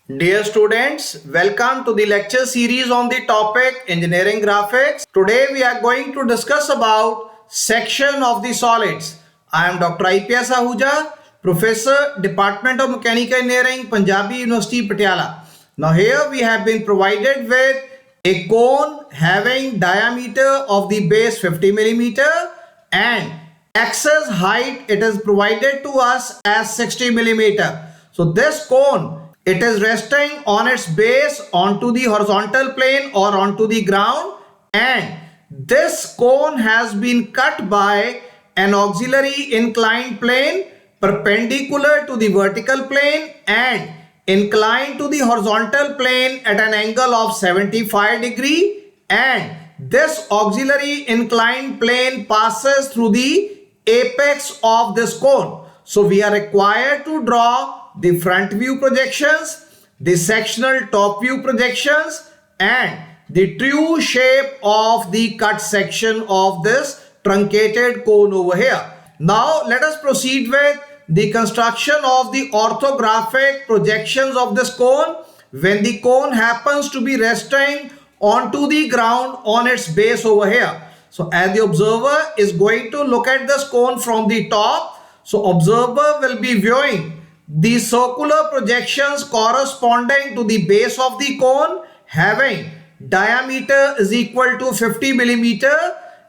Dear students, welcome to the lecture series on the topic Engineering Graphics. Today we are going to discuss about section of the solids. I am Dr. AIP Ahuja, Professor, Department of Mechanical Engineering, Punjabi University, Patiala. Now here we have been provided with a cone having diameter of the base 50 millimeter and axis height it is provided to us as 60 millimeter. So this cone, it is resting on its base onto the horizontal plane or onto the ground, and this cone has been cut by an auxiliary inclined plane perpendicular to the vertical plane and inclined to the horizontal plane at an angle of 75 degree, and this auxiliary inclined plane passes through the apex of this cone. So we are required to draw the front view projections, the sectional top view projections, and the true shape of the cut section of this truncated cone over here. Now let us proceed with the construction of the orthographic projections of this cone when the cone happens to be resting onto the ground on its base over here. So as the observer is going to look at this cone from the top, so observer will be viewing the circular projections corresponding to the base of the cone having diameter is equal to 50 millimeter,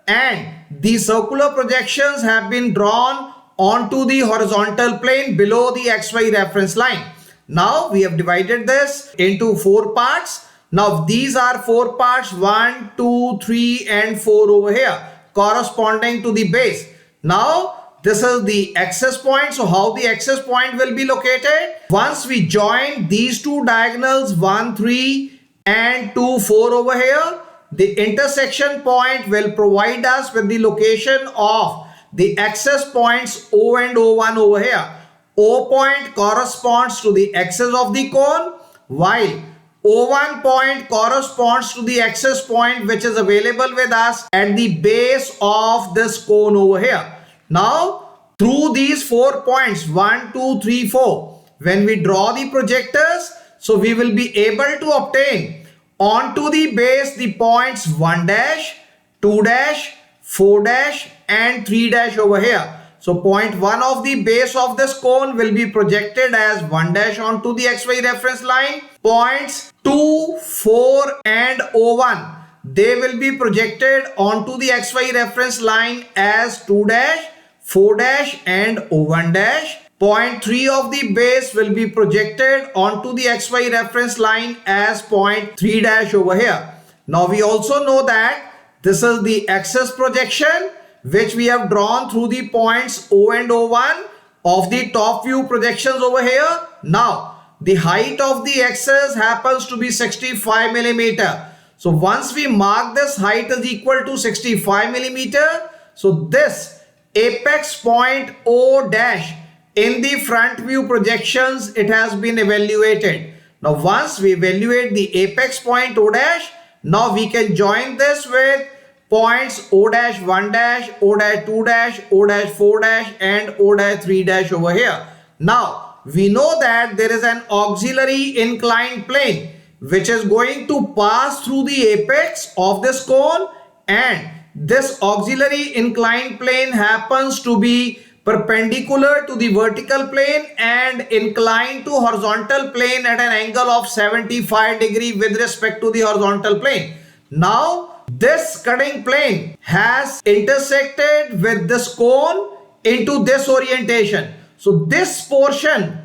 and the circular projections have been drawn onto the horizontal plane below the XY reference line. Now we have divided this into 4 parts. Now these are 4 parts, 1, 2, 3 and 4 over here corresponding to the base. Now this is the axis point. So how the axis point will be located? Once we join these two diagonals 1, 3 and 2, 4 over here, the intersection point will provide us with the location of the axis points O and O1 over here. O point corresponds to the axis of the cone, while O1 point corresponds to the axis point which is available with us at the base of this cone over here. Now, through these 4 points, 1, 2, 3, 4, when we draw the projectors, so we will be able to obtain onto the base the points 1 dash, 2 dash, 4 dash and 3 dash over here. So point 1 of the base of this cone will be projected as 1 dash onto the XY reference line. Points 2, 4 and O1, they will be projected onto the XY reference line as 2 dash, 4 dash and O1 dash. Point 3 of the base will be projected onto the XY reference line as point 3 dash over here. Now we also know that this is the axis projection which we have drawn through the points O and O1 of the top view projections over here. Now the height of the axis happens to be 65 millimeter. So once we mark this height is equal to 65 millimeter, so this apex point O dash in the front view projections, it has been evaluated. Now once we evaluate the apex point O dash, now we can join this with points O dash 1 dash, O dash 2 dash, O dash 4 dash and O dash 3 dash over here. Now we know that there is an auxiliary inclined plane which is going to pass through the apex of this cone, and this auxiliary inclined plane happens to be perpendicular to the vertical plane and inclined to horizontal plane at an angle of 75 degree with respect to the horizontal plane. Now this cutting plane has intersected with this cone into this orientation. So this portion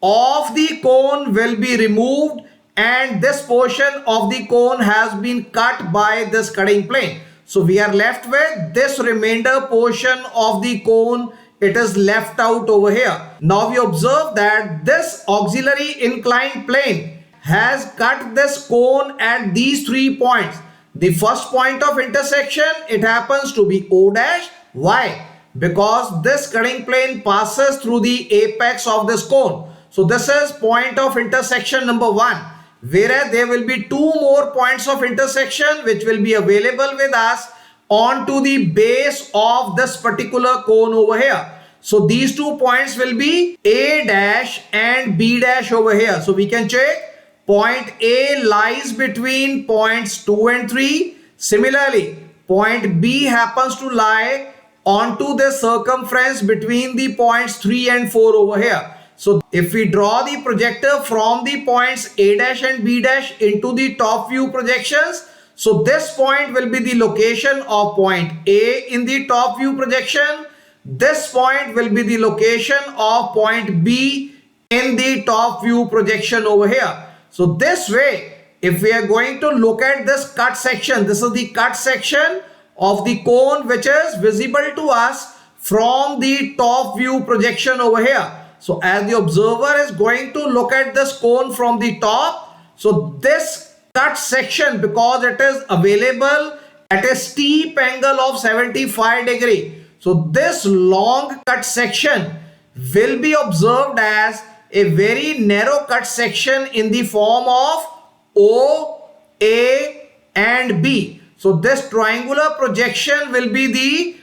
of the cone will be removed and this portion of the cone has been cut by this cutting plane. So we are left with this remainder portion of the cone, it is left out over here. Now we observe that this auxiliary inclined plane has cut this cone at these 3 points. The first point of intersection, it happens to be O dash. Why? Because this cutting plane passes through the apex of this cone. So this is point of intersection number 1. Whereas there will be 2 more points of intersection which will be available with us onto the base of this particular cone over here. So these 2 points will be A dash and B dash over here. So we can check point A lies between points 2 and 3. Similarly, point B happens to lie onto the circumference between the points 3 and 4 over here. So if we draw the projector from the points A dash and B dash into the top view projections, so this point will be the location of point A in the top view projection. This point will be the location of point B in the top view projection over here. So this way, if we are going to look at this cut section, this is the cut section of the cone which is visible to us from the top view projection over here. So as the observer is going to look at this cone from the top, so this cut section, because it is available at a steep angle of 75 degree, so this long cut section will be observed as a very narrow cut section in the form of O, A and B. So this triangular projection will be the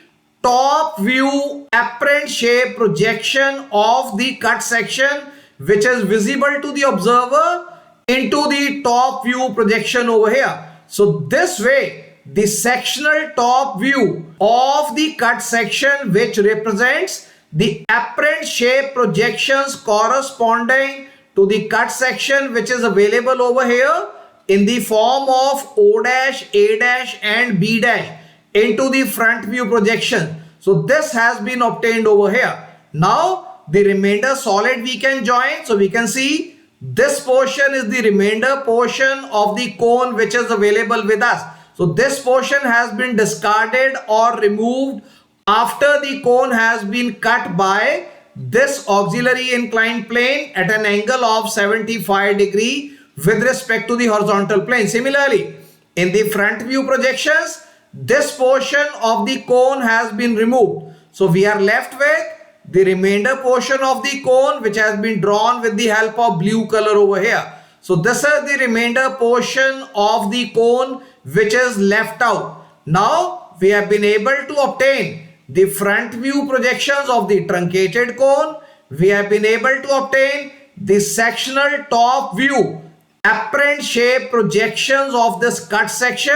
top view apparent shape projection of the cut section which is visible to the observer into the top view projection over here. So this way, the sectional top view of the cut section which represents the apparent shape projections corresponding to the cut section which is available over here in the form of O dash, A dash and B dash into the front view projection. So this has been obtained over here. Now the remainder solid we can join. So we can see this portion is the remainder portion of the cone which is available with us. So this portion has been discarded or removed after the cone has been cut by this auxiliary inclined plane at an angle of 75 degree with respect to the horizontal plane. Similarly, in the front view projections, this portion of the cone has been removed. So we are left with the remainder portion of the cone which has been drawn with the help of blue color over here. So this is the remainder portion of the cone which is left out. Now we have been able to obtain the front view projections of the truncated cone. We have been able to obtain the sectional top view apparent shape projections of this cut section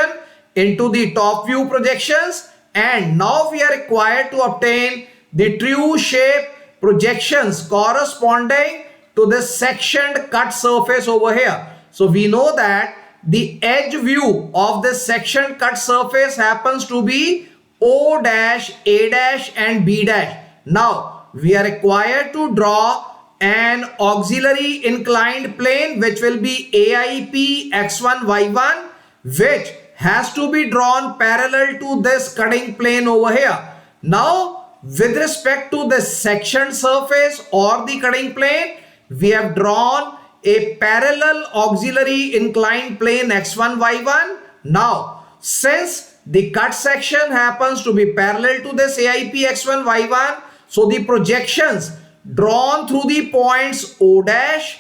into the top view projections, and now we are required to obtain the true shape projections corresponding to the sectioned cut surface over here. So we know that the edge view of this sectioned cut surface happens to be O dash, A dash and B dash. Now we are required to draw an auxiliary inclined plane which will be AIP X1 Y1, which has to be drawn parallel to this cutting plane over here. Now with respect to the sectioned surface or the cutting plane, we have drawn a parallel auxiliary inclined plane X1 Y1. Now since the cut section happens to be parallel to this AIP X1 Y1, so the projections drawn through the points O dash,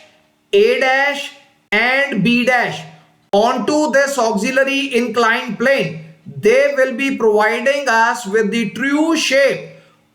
A dash and B dash onto this auxiliary inclined plane, they will be providing us with the true shape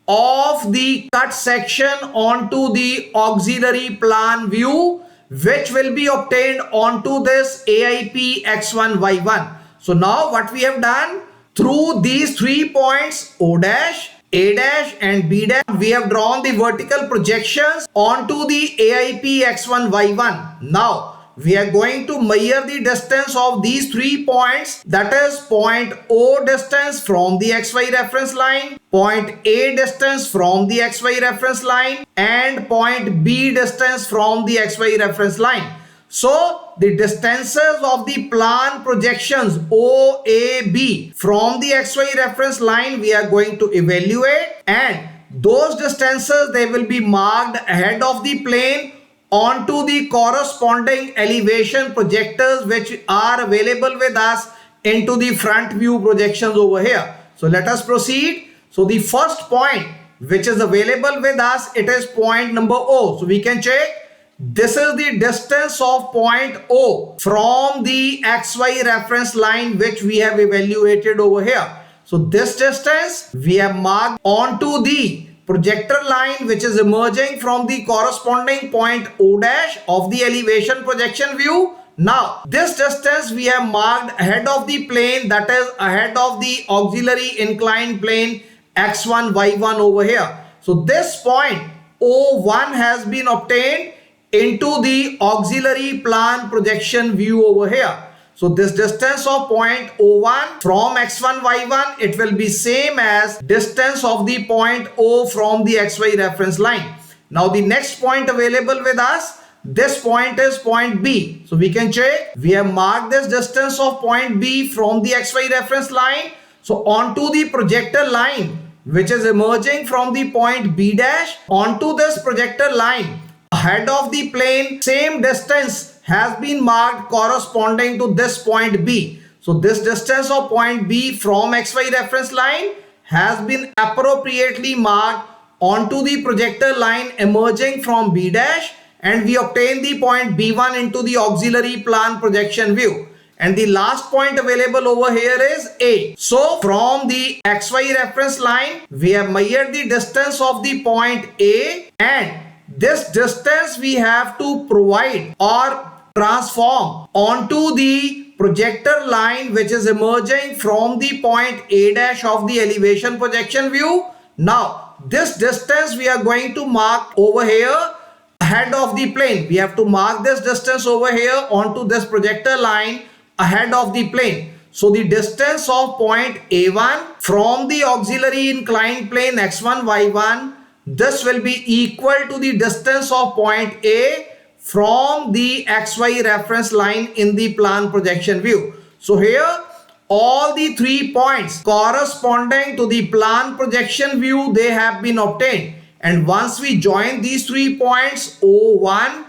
of the cut section onto the auxiliary plan view, which will be obtained onto this AIP X1 Y1. So now what we have done, through these 3 points O dash, A dash and B dash, we have drawn the vertical projections onto the AIP X1 Y1. Now we are going to measure the distance of these 3 points, that is point O distance from the XY reference line, point A distance from the XY reference line and point B distance from the XY reference line. So the distances of the plan projections OAB from the XY reference line we are going to evaluate, and those distances they will be marked ahead of the plane onto the corresponding elevation projectors which are available with us into the front view projections over here. So let us proceed. So the first point which is available with us, it is point number O. So we can check. This is the distance of point O from the XY reference line which we have evaluated over here. So this distance we have marked onto the projector line which is emerging from the corresponding point O dash of the elevation projection view. Now, this distance we have marked ahead of the plane, that is ahead of the auxiliary inclined plane x1, y1 over here. So this point O1 has been obtained into the auxiliary plan projection view over here. So this distance of point O1 from x1, y1, it will be same as distance of the point O from the xy reference line. Now the next point available with us, this point is point B. So we can check. We have marked this distance of point B from the XY reference line. So onto the projector line, which is emerging from the point B dash, onto this projector line, ahead of the plane, same distance has been marked corresponding to this point B. So this distance of point B from XY reference line has been appropriately marked onto the projector line emerging from B dash, and we obtain the point B1 into the auxiliary plan projection view. And the last point available over here is A. So from the XY reference line, we have measured the distance of the point A, and this distance we have to provide or transform onto the projector line which is emerging from the point A dash of the elevation projection view. Now this distance we are going to mark over here ahead of the plane. We have to mark this distance over here onto this projector line ahead of the plane. So the distance of point A1 from the auxiliary inclined plane x1, y1, this will be equal to the distance of point A from the xy reference line in the plan projection view. So here all the 3 points corresponding to the plan projection view, they have been obtained. And once we join these 3 points O1,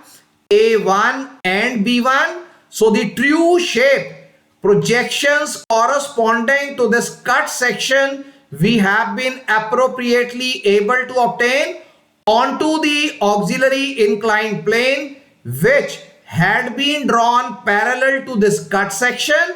A1 and B1, so the true shape projections corresponding to this cut section we have been appropriately able to obtain onto the auxiliary inclined plane which had been drawn parallel to this cut section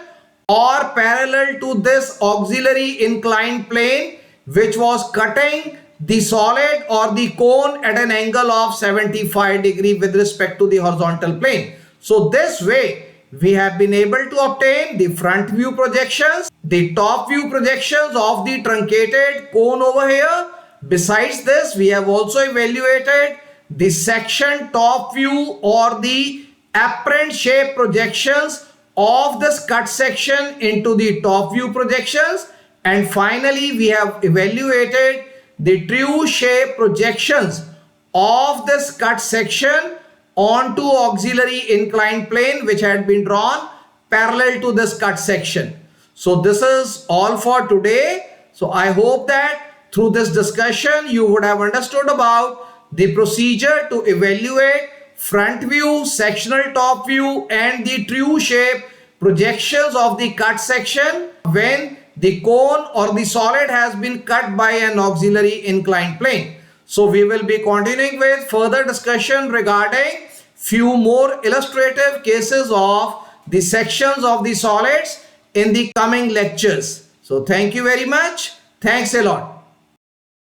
or parallel to this auxiliary inclined plane which was cutting the solid or the cone at an angle of 75 degrees with respect to the horizontal plane. So this way we have been able to obtain the front view projections, the top view projections of the truncated cone over here. Besides this, we have also evaluated the section top view or the apparent shape projections of this cut section into the top view projections, and finally we have evaluated the true shape projections of this cut section onto auxiliary inclined plane which had been drawn parallel to this cut section. So this is all for today. So I hope that through this discussion you would have understood about the procedure to evaluate front view, sectional top view and the true shape projections of the cut section when the cone or the solid has been cut by an auxiliary inclined plane. So we will be continuing with further discussion regarding few more illustrative cases of the sections of the solids in the coming lectures. So thank you very much. Thanks a lot.